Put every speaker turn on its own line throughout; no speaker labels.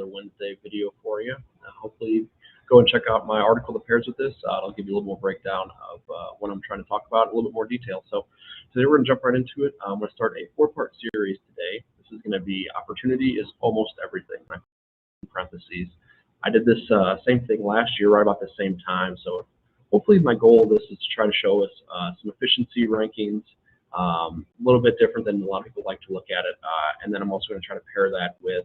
Wednesday video for you. Hopefully, go and check out my article that pairs with this. It'll give you a little more breakdown of what I'm trying to talk about, a little bit more detail. So today we're going to jump right into it. I'm going to start a 4-part series today. This is going to be opportunity is almost everything. In parentheses. I did this same thing last year, right about the same time. So hopefully, my goal of this is to try to show us some efficiency rankings. A little bit different than a lot of people like to look at it. And then I'm also going to try to pair that with,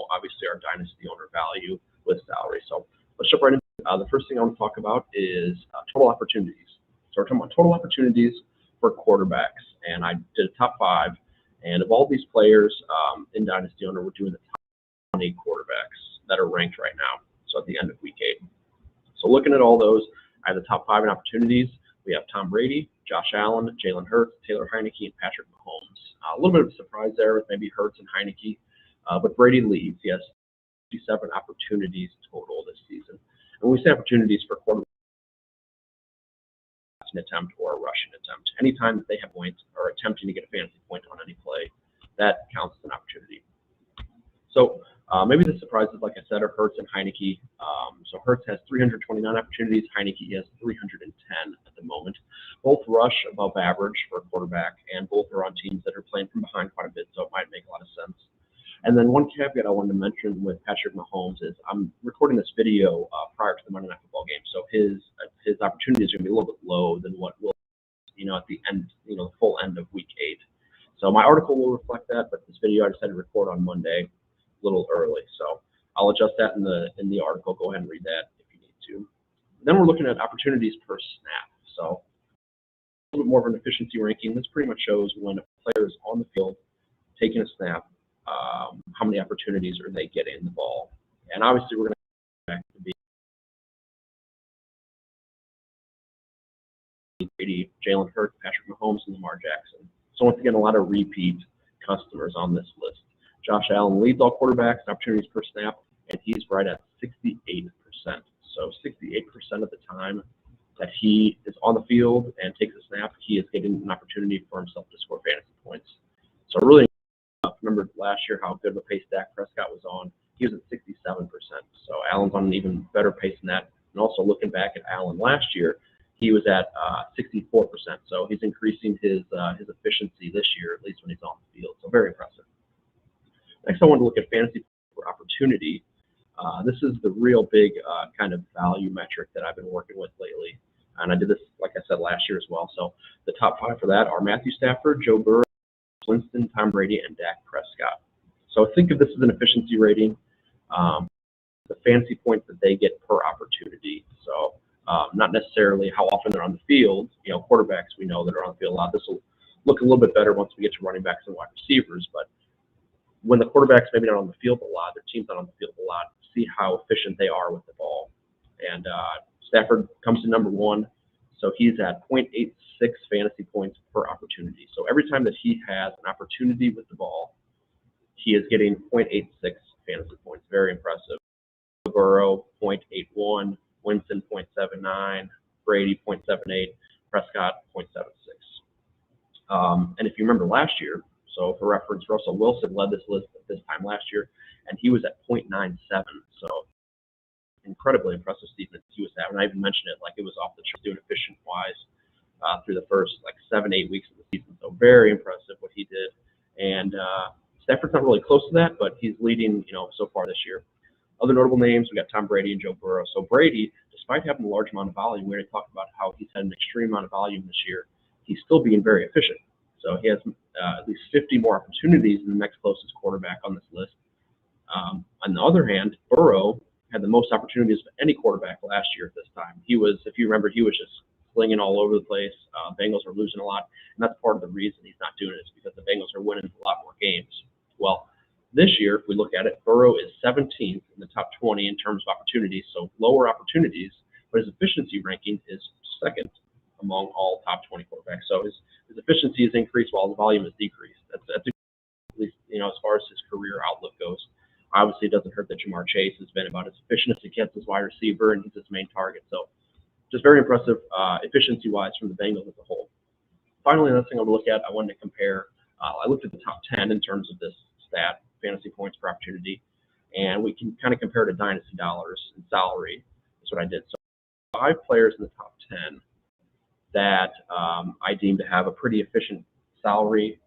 obviously our dynasty owner value with salary. So let's jump right into it. The first thing I want to talk about is total opportunities. So we're talking about total opportunities for quarterbacks. And I did a top 5. And of all these players in dynasty owner, we're doing the top 20 quarterbacks that are ranked right now. So at the end of week 8. So looking at all those, I have the top 5 in opportunities. We have Tom Brady, Josh Allen, Jalen Hurts, Taylor Heineke, and Patrick Mahomes. A little bit of a surprise there with maybe Hurts and Heineke, but Brady leads. He has 57 opportunities total this season. And when we say opportunities for quarterback, an attempt or a rushing attempt, anytime that they have points or attempting to get a fantasy point on any play, that counts as an opportunity. So maybe the surprises, like I said, are Hurts and Heineke. So Hurts has 329 opportunities. Heineke has 310 at the moment. Both rush above average for a quarterback, and both are on teams that are playing from behind quite a bit, so it might make a lot of sense. And then one caveat I wanted to mention with Patrick Mahomes is I'm recording this video prior to the Monday Night Football game, so his opportunities are going to be a little bit low than what will, at the end, the full end of week 8. So my article will reflect that, but this video I decided to record on Monday a little early, so I'll adjust that in the article. Go ahead and read that if you need to. Then we're looking at opportunities per snap. So a little bit more of an efficiency ranking. This pretty much shows when a player is on the field taking a snap, how many opportunities are they getting the ball. And obviously we're going to back to be Brady, Jalen Hurts, Patrick Mahomes, and Lamar Jackson. So once again, a lot of repeat customers on this list. Josh Allen leads all quarterbacks in opportunities per snap, and he's right at 68%. So 68% of the time that he is on the field and takes a snap, he is getting an opportunity for himself to score fantasy points. So really, remember last year how good of a pace Dak Prescott was on. He was at 67%. So Allen's on an even better pace than that. And also looking back at Allen last year, he was at 64%. So he's increasing his efficiency this year, at least when he's on the field. So very impressive. Next, I want to look at fantasy for opportunity. This is the real big kind of value metric that I've been working with lately. And I did this, like I said, last year as well. So the top 5 for that are Matthew Stafford, Joe Burrow, Winston, Tom Brady, and Dak Prescott. So think of this as an efficiency rating, the fantasy points that they get per opportunity. So not necessarily how often they're on the field. Quarterbacks we know that are on the field a lot. This will look a little bit better once we get to running backs and wide receivers, but when the quarterback's maybe not on the field a lot, their team's not on the field a lot, see how efficient they are with the ball. And Stafford comes to number 1, so he's at 0.86 fantasy points per opportunity. So every time that he has an opportunity with the ball, he is getting 0.86 fantasy points. Very impressive. Burrow, 0.81, Winston, 0.79, Brady, 0.78, Prescott, 0.76. And if you remember last year, so for reference, Russell Wilson led this list at this time last year, and he was at 0.97. So incredibly impressive season he was having. I even mentioned it like it was off the chart, doing efficient-wise through the first 7-8 weeks of the season. So very impressive what he did. And Stafford's not really close to that, but he's leading, so far this year. Other notable names, we got Tom Brady and Joe Burrow. So Brady, despite having a large amount of volume, we already talked about how he's had an extreme amount of volume this year. He's still being very efficient. So he has at least 50 more opportunities than the next closest quarterback on this list. On the other hand, Burrow had the most opportunities of any quarterback last year at this time. He was, if you remember, he was just slinging all over the place. Bengals were losing a lot, and that's part of the reason he's not doing it is because the Bengals are winning a lot more games. Well, this year, if we look at it, Burrow is 17th in the top 20 in terms of opportunities, so lower opportunities, but his efficiency ranking is 2nd among all top 20 quarterbacks. So his efficiency has increased while the volume has decreased. That's at least, as far as his career outlook goes. Obviously, it doesn't hurt that Jamar Chase has been about as efficient as he gets as wide receiver, and he's his main target. So just very impressive efficiency-wise from the Bengals as a whole. Finally, another thing I would look at, I wanted to compare. I looked at the top 10 in terms of this stat, fantasy points per opportunity. And we can kind of compare to dynasty dollars and salary. That's what I did. So 5 players in the top 10 that I deem to have a pretty efficient salary,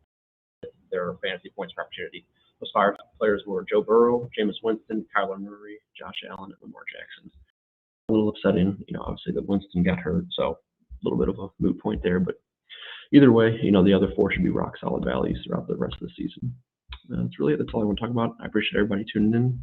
their fantasy points per opportunity. Those 5 players were Joe Burrow, Jameis Winston, Kyler Murray, Josh Allen, and Lamar Jackson. A little upsetting, obviously that Winston got hurt, so a little bit of a moot point there. But either way, the other 4 should be rock solid values throughout the rest of the season. That's all I want to talk about. I appreciate everybody tuning in,